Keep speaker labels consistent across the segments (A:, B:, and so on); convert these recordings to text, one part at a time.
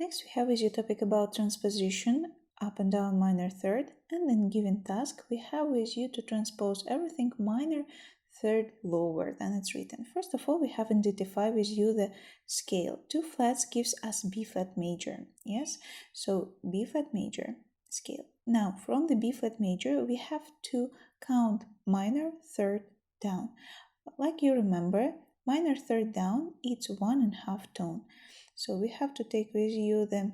A: Next we have is your topic about transposition, up and down minor third, and in given task we have with you to transpose everything minor third lower than it's written. First of all, we have identified with you the scale. 2 flats gives us B flat major. Yes, so B flat major scale. Now from the B flat major we have to count minor third down. Like you remember, minor third down it's 1.5 tone. So we have to take with you the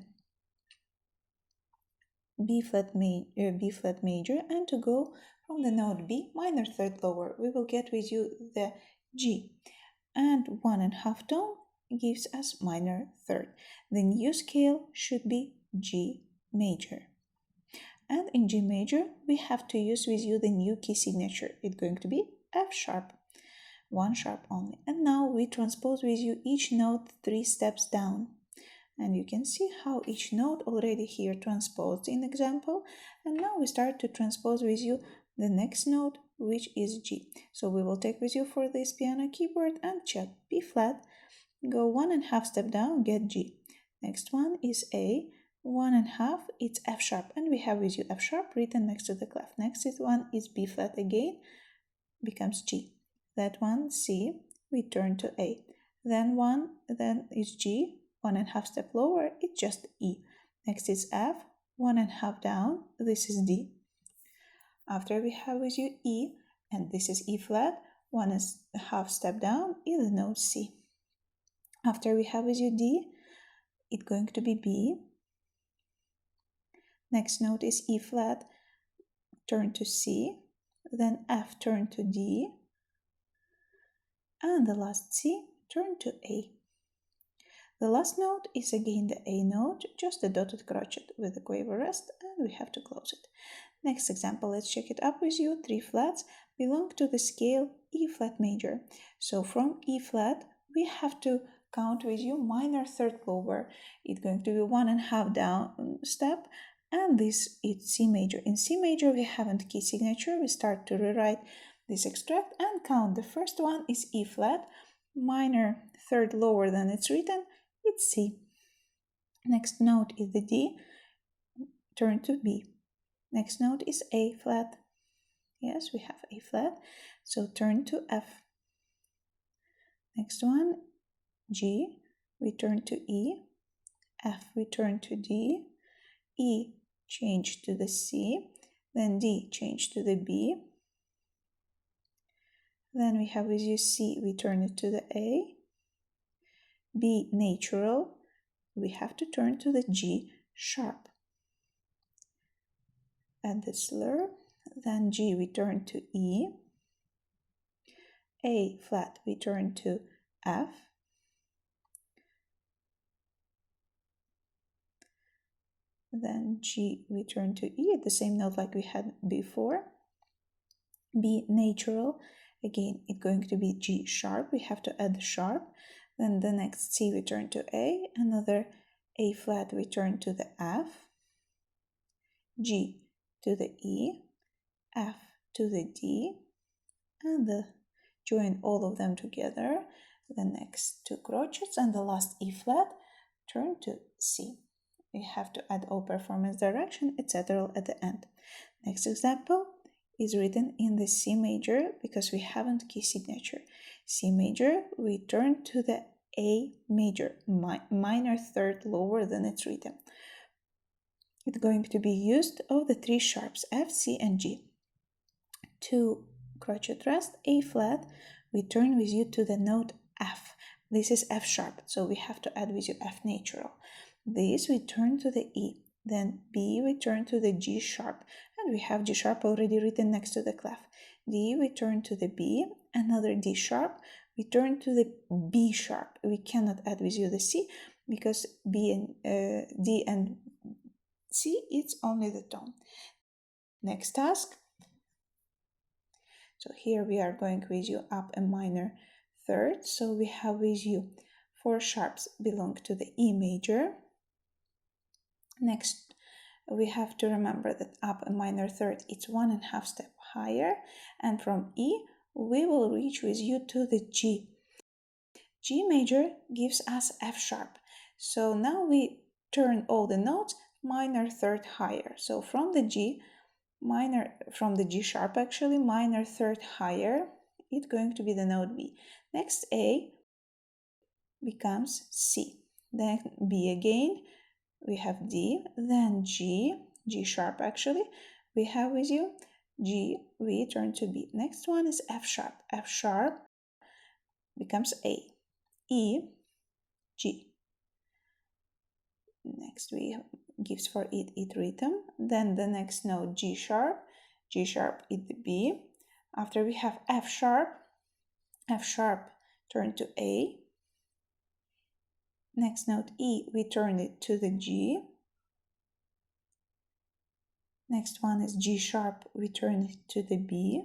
A: B flat major, and to go from the note B minor third lower, we will get with you the G, and 1.5 tone gives us minor third. The new scale should be G major. And in G major, we have to use with you the new key signature. It's going to be F sharp, 1 sharp only. And now we transpose with you each note 3 steps down. And you can see how each note already here transposed in example. And now we start to transpose with you the next note, which is G. So we will take with you for this piano keyboard and check B flat, go 1.5 step down, get G. Next one is A, 1.5, it's F sharp, and we have with you F sharp written next to the clef. Next one is B flat again, becomes G. That one, C, we turn to A. Then is G, 1.5 step lower, it's just E. Next is F, 1.5 down, this is D. After we have with you E, and this is E flat, 1.5 step down is the note C. After we have with you D, it's going to be B. Next note is E flat, turn to C, then F, turn to D, and the last C, turn to A. The last note is again the A note, just a dotted crotchet with a quaver rest, and we have to close it. Next example, let's check it up with you. 3 flats belong to the scale E flat major. So from E flat, we have to count with you minor third lower. It's going to be 1.5 down step, and this is C major. In C major, we haven't key signature. We start to rewrite this extract and count. The first one is E flat, minor third lower than it's written, it's C. Next note is the D, turn to B. Next note is A flat. Yes, we have A flat, so turn to F. Next one, G, we turn to E. F, we turn to D. E, change to the C. Then D, change to the B. Then we have with you C, we turn it to the A. B natural, we have to turn to the G sharp. Add the slur, then G we turn to E. A flat we turn to F. Then G we turn to E at the same note like we had before. B natural, again it's going to be G sharp, we have to add the sharp. Then the next C we turn to A, another A flat we turn to the F, G to the E, F to the D, and join all of them together. The next 2 crotchets and the last E flat turn to C. We have to add all performance direction, etc. at the end. Next example is written in the C major because we haven't key signature. C major, we turn to the A major, minor third lower than it's written. It's going to be used of the 3 sharps F, C, and G. 2 crotchet rest, A flat, we turn with you to the note F. This is F sharp, so we have to add with you F natural. This we turn to the E. Then B we turn to the G sharp, and we have G sharp already written next to the clef. D we turn to the B, another D sharp, we turn to the B sharp. We cannot add with you the C because B and D and C it's only the tone. Next task. So here we are going with you up a minor third. So we have with you 4 sharps belong to the E major. Next, we have to remember that up a minor third, it's 1.5 step higher. And from E, we will reach with you to the G. G major gives us F sharp. So now we turn all the notes minor third higher. So from the G sharp actually, minor third higher, it's going to be the note B. Next A becomes C. Then B again, we have D, then G sharp actually, we have with you G, we turn to B. Next one is F sharp. F sharp becomes A. E, G. Next we gives for it rhythm. Then the next note G sharp is the B. After we have F sharp turn to A. Next note E, we turn it to the G. Next one is G sharp, we turn it to the B.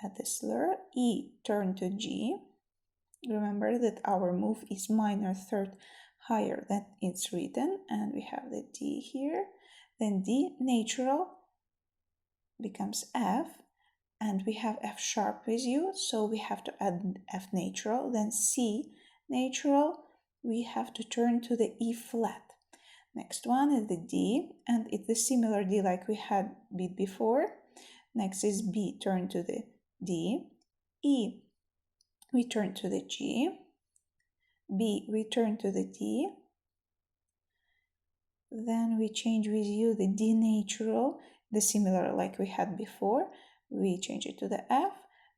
A: Add the slur, E turn to G. Remember that our move is minor third higher than it's written, and we have the D here. Then D natural becomes F, and we have F sharp with you, so we have to add F natural. Then C natural, we have to turn to the E flat. Next one is the D, and it's a similar D like we had bit before. Next is B, turn to the D. E, we turn to the G. B, we turn to the D. Then we change with you the D natural, the similar like we had before. We change it to the F.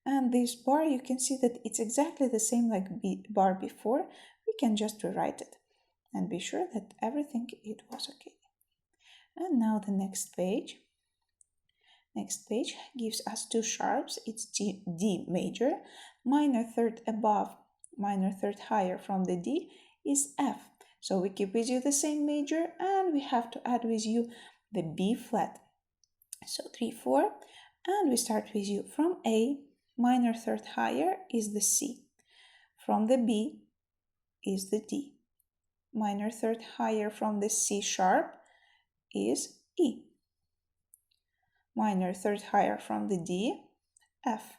A: And this bar, you can see that it's exactly the same like B bar before. We can just rewrite it and be sure that everything it was okay. And now the next page. Next page gives us two sharps. It's D major. Minor third above, minor third higher from the D is F. So we keep with you the same major, and we have to add with you the B flat. So 3, 4, and we start with you from A. Minor third higher is the C. From the B is the D. Minor third higher from the C sharp is E. Minor third higher from the D, F.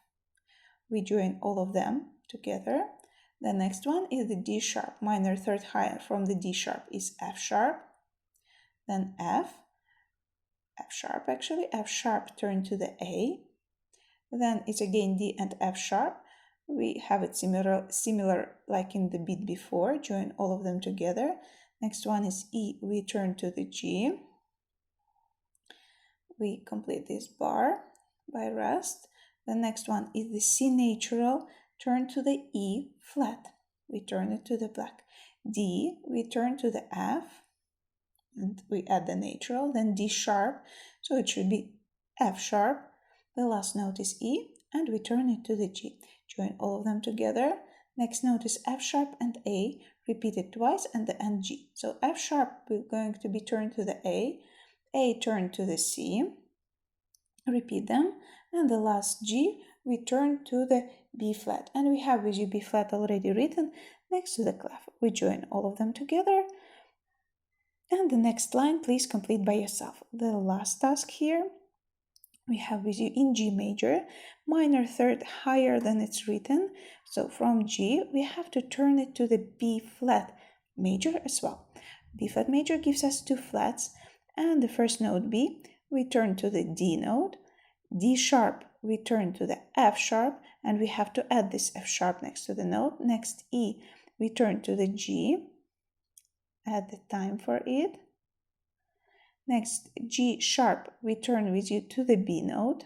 A: We join all of them together. The next one is the D sharp. Minor third higher from the D sharp is F sharp. Then F sharp actually, F sharp turn to the A. Then it's again D and F sharp. We have it similar like in the beat before, join all of them together. Next one is E, we turn to the G. We complete this bar by rest. The next one is the C natural, turn to the E flat. We turn it to the black. D, we turn to the F, and we add the natural, then D sharp, so it should be F sharp. The last note is E, and we turn it to the G. Join all of them together. Next note is F sharp and A, repeat it twice, and the end G. So F sharp is going to be turned to the A turned to the C, repeat them, and the last G, we turn to the B flat. And we have with you B flat already written next to the clef. We join all of them together. And the next line, please complete by yourself. The last task here, we have with you in G major, minor third higher than it's written. So from G, we have to turn it to the B flat major as well. B flat major gives us two flats, and the first note B, we turn to the D note. D sharp, we turn to the F sharp, and we have to add this F sharp next to the note. Next E, we turn to the G, add the time for it. Next G sharp, we turn with you to the B note,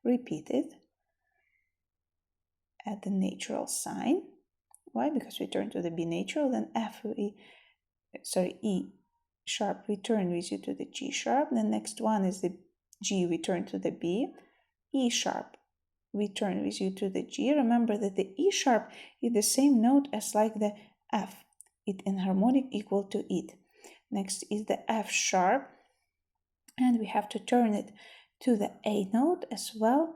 A: repeat it, add the natural sign. Why? Because we turn to the B natural, then E sharp, we turn with you to the G sharp. The next one is the G, we turn to the B. E sharp, we turn with you to the G. Remember that the E sharp is the same note as like the F. It in harmonic equal to it. Next is the F sharp, and we have to turn it to the A note as well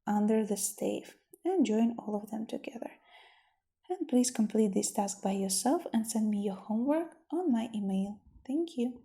A: under the stave and join all of them together. And please complete this task by yourself and send me your homework on my email. Thank you.